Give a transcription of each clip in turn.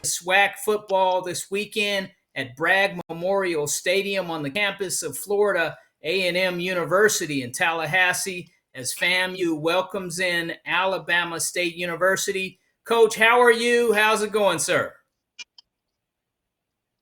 Swac football this weekend at Bragg Memorial Stadium on the campus of Florida A&M University in Tallahassee as FAMU welcomes in Alabama State University. Coach, how are you? How's it going, sir?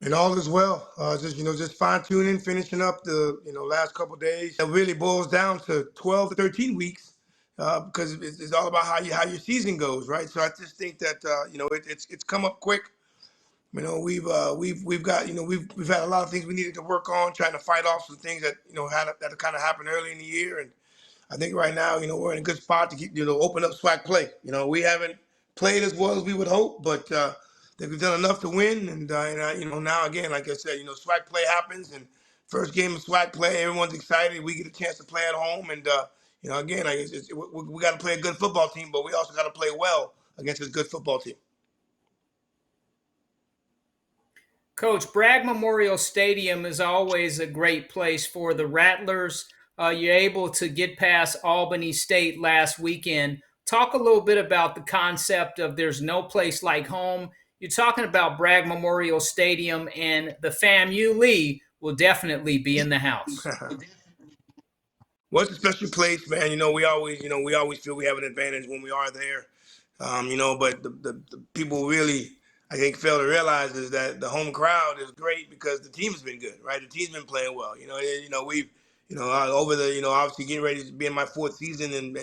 And all is well. Just fine tuning, finishing up the last couple of days. It really boils down to 12 to 13 weeks because it's all about how your season goes, right? So I just think that it's come up quick. We've got we've had a lot of things we needed to work on, trying to fight off some things that that kind of happened early in the year. And I think right now, we're in a good spot to get, open up Swac play. We haven't played as well as we would hope, but I think we've done enough to win. And now again, like I said, Swac play happens, and first game of Swac play, everyone's excited. We get a chance to play at home, and again, we got to play a good football team, but we also got to play well against this good football team. Coach, Bragg Memorial Stadium is always a great place for the Rattlers. You're able to get past Albany State last weekend. Talk a little bit about the concept of there's no place like home. You're talking about Bragg Memorial Stadium, and the FAMU Lee will definitely be in the house. Well, it's a special place, man. We always feel we have an advantage when we are there. But the people really, I think, fail to realize is that the home crowd is great because the team's been good, right? The team's been playing well. We've, over the, obviously getting ready to be in my fourth season, and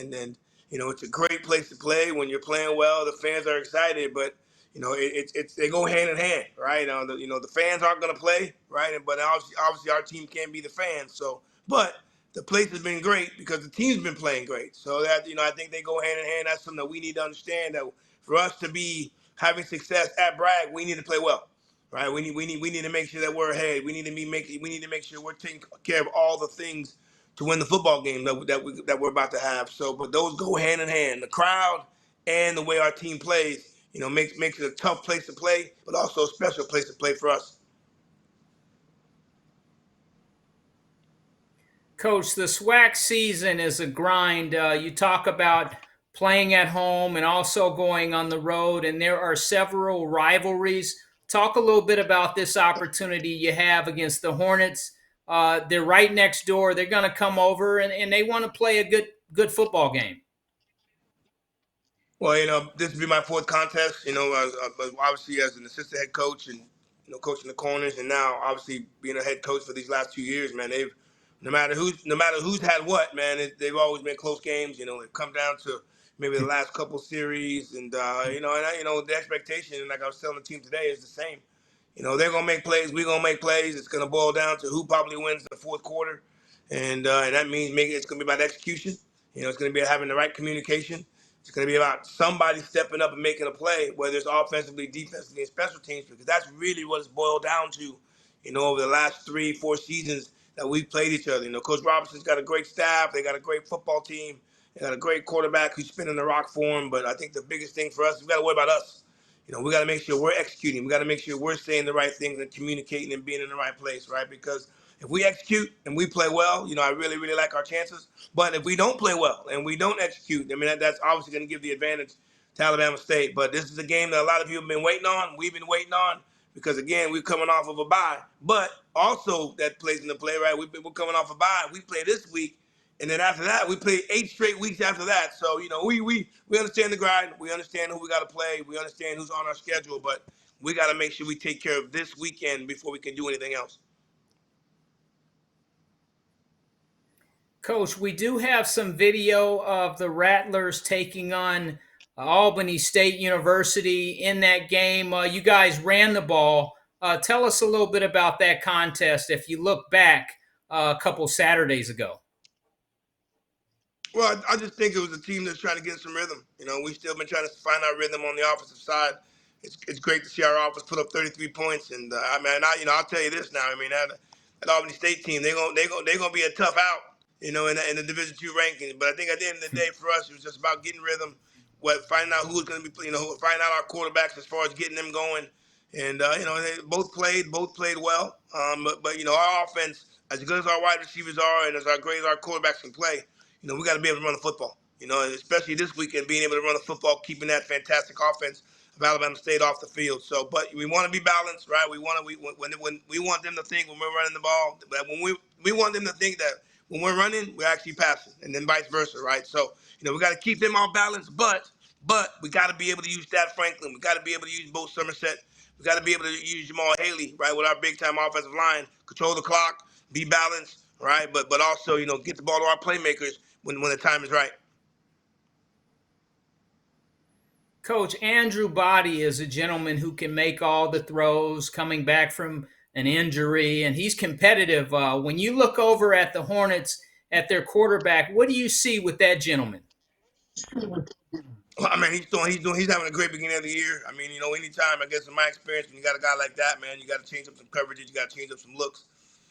it's a great place to play when you're playing well. The fans are excited, but they go hand in hand, right? The fans aren't going to play, right? But obviously our team can't be the fans, so but. The place has been great because the team's been playing great. So that, I think they go hand in hand. That's something that we need to understand, that for us to be having success at Bragg, we need to play well, right? We need to make sure that we're ahead. We need to make sure we're taking care of all the things to win the football game that we're about to have. So, but those go hand in hand. The crowd and the way our team plays, makes it a tough place to play, but also a special place to play for us. Coach, the Swac season is a grind. You talk about playing at home and also going on the road, and there are several rivalries. Talk a little bit about this opportunity you have against the Hornets. They're right next door. They're going to come over, and they want to play a good football game. Well, this will be my fourth contest. Obviously as an assistant head coach and coaching the corners, and now obviously being a head coach for these last 2 years, man. They've no matter who's had what, man. They've always been close games. It come down to maybe the last couple series, and the expectation, and like I was telling the team today, is the same. They're gonna make plays. We're gonna make plays. It's gonna boil down to who probably wins the fourth quarter, and that means it's gonna be about execution. It's gonna be having the right communication. It's going to be about somebody stepping up and making a play, whether it's offensively, defensively, and special teams, because that's really what it's boiled down to, over the last 3-4 seasons that we've played each other. Coach Robinson's got a great staff. They got a great football team. They got a great quarterback who's spinning the rock for him. But I think the biggest thing for us, we got to worry about us. We got to make sure we're executing. We got to make sure we're saying the right things and communicating and being in the right place, right? Because if we execute and we play well, I really, really like our chances. But if we don't play well and we don't execute, I mean, that's obviously going to give the advantage to Alabama State. But this is a game that a lot of people have been waiting on. We've been waiting on because, again, we're coming off of a bye. But also that plays into play, right? We're coming off a bye. We play this week. And then after that, we play 8 straight weeks after that. So, we understand the grind. We understand who we got to play. We understand who's on our schedule. But we got to make sure we take care of this weekend before we can do anything else. Coach, we do have some video of the Rattlers taking on Albany State University in that game. You guys ran the ball. Tell us a little bit about that contest if you look back a couple Saturdays ago. Well, I just think it was a team that's trying to get some rhythm. We've still been trying to find our rhythm on the offensive side. It's great to see our offense put up 33 points, and I'll tell you this now. I mean, that Albany State team, they're gonna be a tough out, in the Division II ranking. But I think at the end of the day, for us, it was just about getting rhythm, finding out who's going to be, finding out our quarterbacks as far as getting them going, and they both played well. But our offense, as good as our wide receivers are, and as great as our quarterbacks can play, we got to be able to run the football. Especially this weekend, being able to run the football, keeping that fantastic offense of Alabama State off the field. So, but we want to be balanced, right? When we want them to think when we're running the ball, that when we want them to think that when we're running, we're actually passing, and then vice versa, right? So, we got to keep them all balanced, but we got to be able to use Dad Franklin. We got to be able to use Bo Somerset. We got to be able to use Jamal Haley, right, with our big time offensive line, control the clock, be balanced, right? But also, get the ball to our playmakers when the time is right. Coach, Andrew Body is a gentleman who can make all the throws coming back from an injury, and he's competitive. When you look over at the Hornets, at their quarterback, what do you see with that gentleman? Well, I mean, he's having a great beginning of the year. I mean, anytime, I guess in my experience, when you got a guy like that, man, you got to change up some coverages, you got to change up some looks,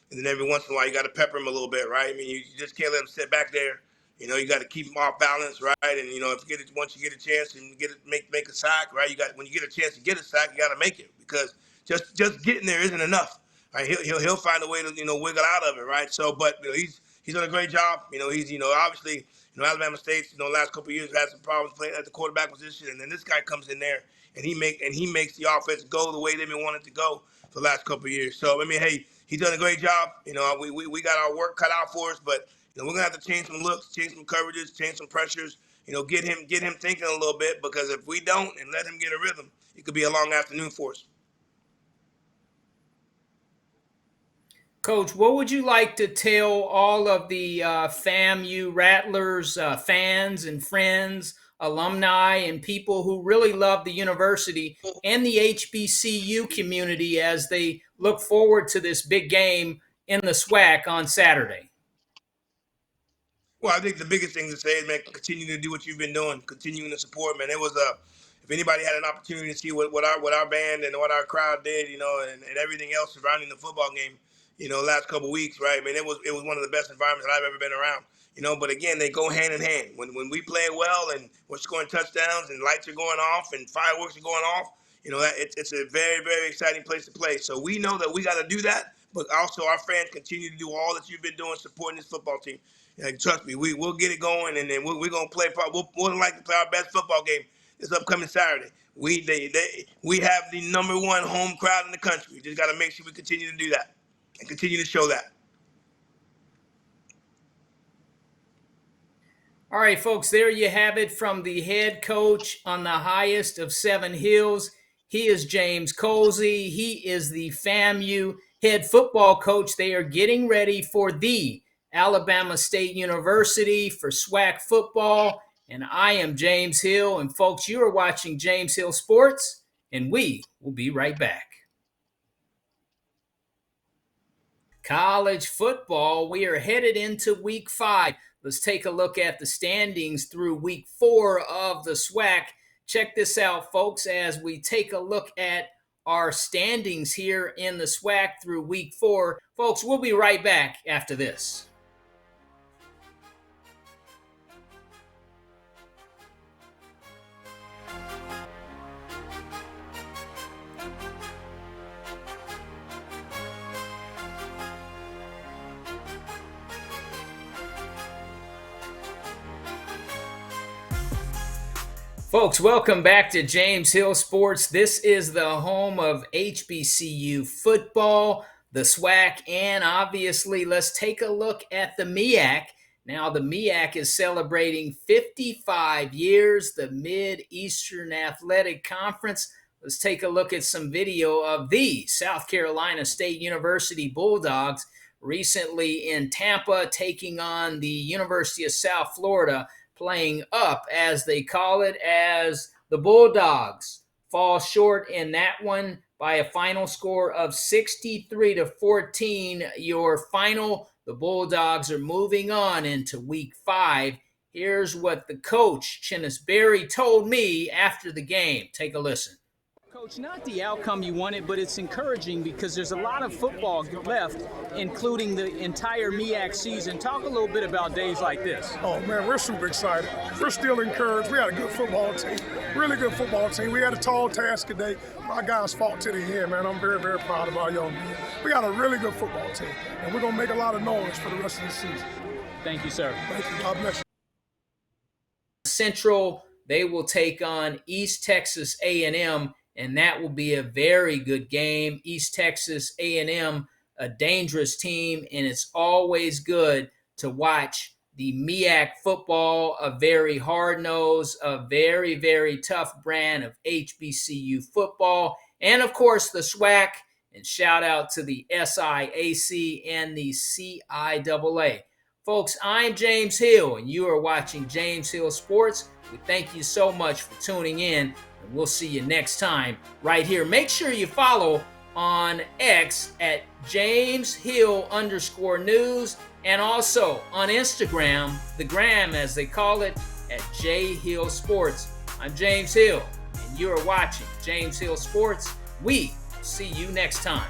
and then every once in a while, you got to pepper him a little bit, right? I mean, you just can't let him sit back there. You got to keep him off balance, right? And if you get it, once you get a chance and make a sack, right? When you get a chance to get a sack, you got to make it, because just getting there isn't enough. Right? He'll find a way to wiggle out of it, right? So, but he's done a great job. He's obviously Alabama State's last couple of years had some problems playing at the quarterback position, and then this guy comes in there and he makes the offense go the way they've been wanting to go for the last couple of years. So I mean, hey, he's done a great job. We got our work cut out for us, but we're gonna have to change some looks, change some coverages, change some pressures. Get him thinking a little bit, because if we don't and let him get a rhythm, it could be a long afternoon for us. Coach, what would you like to tell all of the FAMU Rattlers fans and friends, alumni, and people who really love the university and the HBCU community as they look forward to this big game in the Swac on Saturday? Well, I think the biggest thing to say is, man, continue to do what you've been doing, continuing to support, man. It was if anybody had an opportunity to see what our band and what our crowd did, and everything else surrounding the football game, last couple of weeks, right? I mean, it was one of the best environments that I've ever been around. But again, they go hand in hand. When we play well and we're scoring touchdowns and lights are going off and fireworks are going off, it's a very, very exciting place to play. So we know that we got to do that, but also our fans continue to do all that you've been doing supporting this football team. And trust me, we'll get it going, and then we're gonna play. We'll more than likely play our best football game this upcoming Saturday. We have the number one home crowd in the country. We just got to make sure we continue to do that and continue to show that. All right, folks, there you have it from the head coach on the highest of 7 hills. He is James Colzie. He is the FAMU head football coach. They are getting ready for the Alabama State University for Swac football. And I am James Hill. And folks, you are watching James Hill Sports, and we will be right back. College football, we are headed into week 5. Let's take a look at the standings through week 4 of the Swac. Check this out, folks, as we take a look at our standings here in the Swac through week 4. Folks, we'll be right back after this. Folks, welcome back to James Hill Sports. This is the home of HBCU football, the Swac, and obviously let's take a look at the Meac. Now, the Meac is celebrating 55 years, the Mid-Eastern Athletic Conference. Let's take a look at some video of the South Carolina State University Bulldogs recently in Tampa taking on the University of South Florida, playing up, as they call it, as the Bulldogs fall short in that one by a final score of 63-14. Your final, the Bulldogs are moving on into week 5. Here's what the coach, Chennis, told me after the game. Take a listen. Coach, not the outcome you wanted, but it's encouraging because there's a lot of football left, including the entire Meac season. Talk a little bit about days like this. Oh, man, we're super excited. We're still encouraged. We had a good football team, really good football team. We had a tall task today. My guys fought to the end, man. I'm very, very proud of our young men. We got a really good football team, and we're going to make a lot of noise for the rest of the season. Thank you, sir. Thank you. God bless you. Central They will take on East Texas A&M, and that will be a very good game. East Texas A&M, a dangerous team, and it's always good to watch the Meac football, a very hard-nosed, a very, very tough brand of HBCU football, and of course the Swac, and shout out to the SIAC and the CIAA. Folks, I'm James Hill, and you are watching James Hill Sports. We thank you so much for tuning in, and we'll see you next time right here. Make sure you follow on X at JamesHill_news, and also on Instagram, the gram as they call it, at JHill Sports. I'm James Hill, and you are watching James Hill Sports. We see you next time.